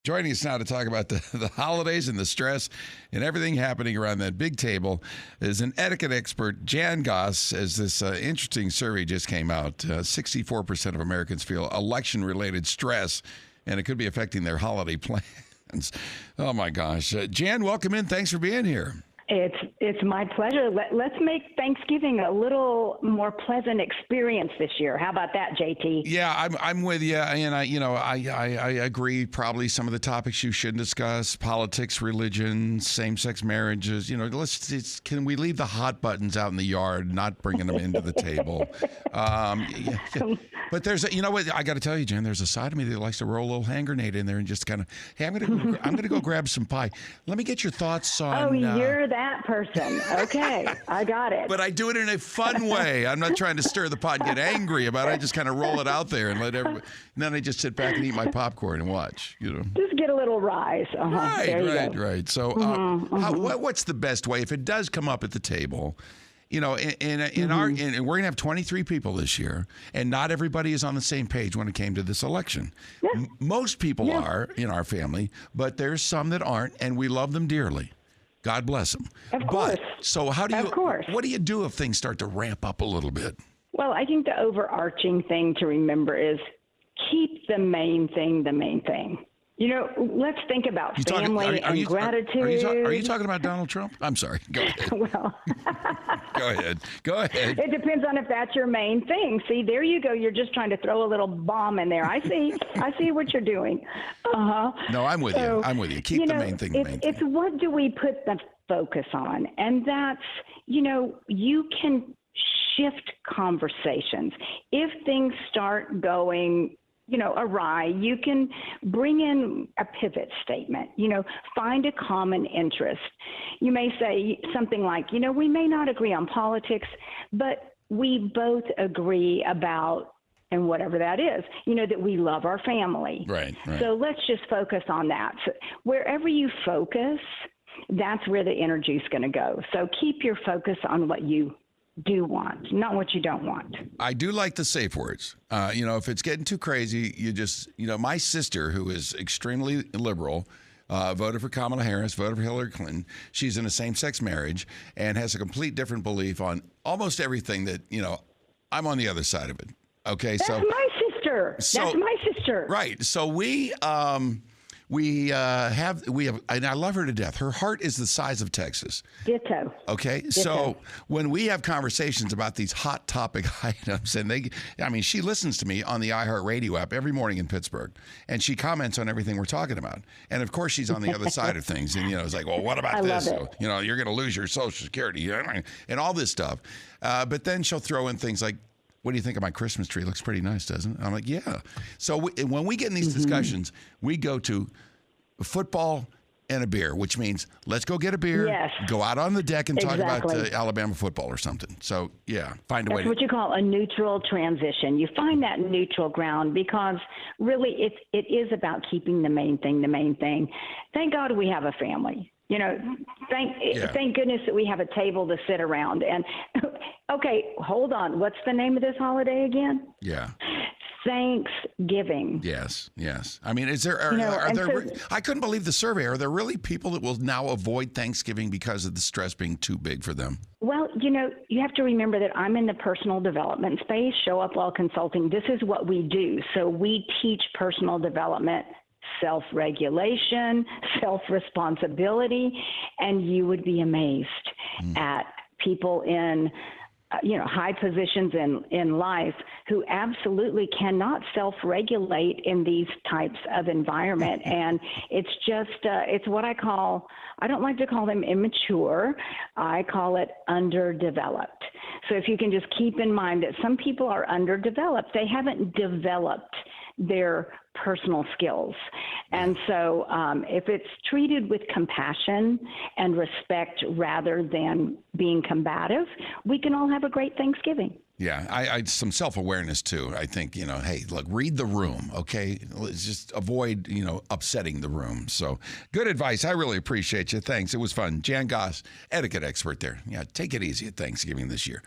Joining us now to talk about the holidays and the stress and everything happening around that big table is an etiquette expert, Jan Goss, as this interesting survey just came out. 64% of Americans feel election-related stress, and it could be affecting their holiday plans. Oh, my gosh. Jan, welcome in. Thanks for being here. It's my pleasure. Let's make Thanksgiving a little more pleasant experience this year. How about that, JT? Yeah, I'm with you, and I agree. Probably some of the topics you shouldn't discuss: politics, religion, same-sex marriages. Can we leave the hot buttons out in the yard, not bringing them into the table? Yeah. But there's you know what I got to tell you, Jen. There's a side of me that likes to roll a little hand grenade in there and just kind of, hey, I'm gonna go grab some pie. Let me get your thoughts on. Oh, you're that person. Okay, I got it. But I do it in a fun way. I'm not trying to stir the pot and get angry about it. I just kind of roll it out there and let everybody. And then I just sit back and eat my popcorn and watch. Just get a little rise. Right. So, what's the best way if it does come up at the table? In we're going to have 23 people this year, and not everybody is on the same page when it came to this election. Yeah. Most people are in our family, but there's some that aren't, and we love them dearly. God bless them. Of course. So what do you do if things start to ramp up a little bit? Well, I think the overarching thing to remember is keep the main thing the main thing. Let's think about family and gratitude. Are you talking about Donald Trump? I'm sorry. Go ahead. Well, Go ahead. It depends on if that's your main thing. See, there you go. You're just trying to throw a little bomb in there. I see what you're doing. No, I'm with you. Keep the main thing the main thing. It's what do we put the focus on? And that's, you can shift conversations. If things start going awry, you can bring in a pivot statement, find a common interest. You may say something like, we may not agree on politics, but we both agree about, and whatever that is, that we love our family. Right. So let's just focus on that. So wherever you focus, that's where the energy is going to go. So keep your focus on what you do want, not what you don't want. I do like the safe words. If it's getting too crazy, you just, my sister, who is extremely liberal, voted for Kamala Harris, voted for Hillary Clinton. She's in a same-sex marriage and has a complete different belief on almost everything that, I'm on the other side of it. Okay, That's my sister. That's my sister. Right. So we have, and I love her to death. Her heart is the size of Texas. Ditto. Okay. Ditto. So when we have conversations about these hot topic items, and she listens to me on the iHeartRadio app every morning in Pittsburgh, and she comments on everything we're talking about. And of course, she's on the other side of things. And, it's like, well, what about this? You're going to lose your Social Security and all this stuff. But then she'll throw in things like, what do you think of my Christmas tree? It looks pretty nice, doesn't it? I'm like, yeah. So when we get in these discussions, we go to football and a beer, which means let's go get a beer, go out on the deck and talk about Alabama football or something. So, yeah, find a way. That's what you call a neutral transition. You find that neutral ground because really it is about keeping the main thing the main thing. Thank God we have a family. Thank goodness that we have a table to sit around. And okay, hold on. What's the name of this holiday again? Yeah. Thanksgiving. Yes. I mean, I couldn't believe the survey. Are there really people that will now avoid Thanksgiving because of the stress being too big for them? Well, you have to remember that I'm in the personal development space, Show Up Well Consulting. This is what we do. So we teach personal development, self-regulation, self-responsibility, and you would be amazed at people in high positions in life who absolutely cannot self-regulate in these types of environment. And it's just, it's what I don't like to call them immature. I call it underdeveloped. So if you can just keep in mind that some people are underdeveloped, they haven't developed their personal skills. And so if it's treated with compassion and respect rather than being combative, we can all have a great Thanksgiving. Yeah, I some self-awareness too. I think, hey, look, read the room, okay? Let's just avoid, upsetting the room. So good advice. I really appreciate you. Thanks. It was fun. Jan Goss, etiquette expert there. Yeah, take it easy at Thanksgiving this year.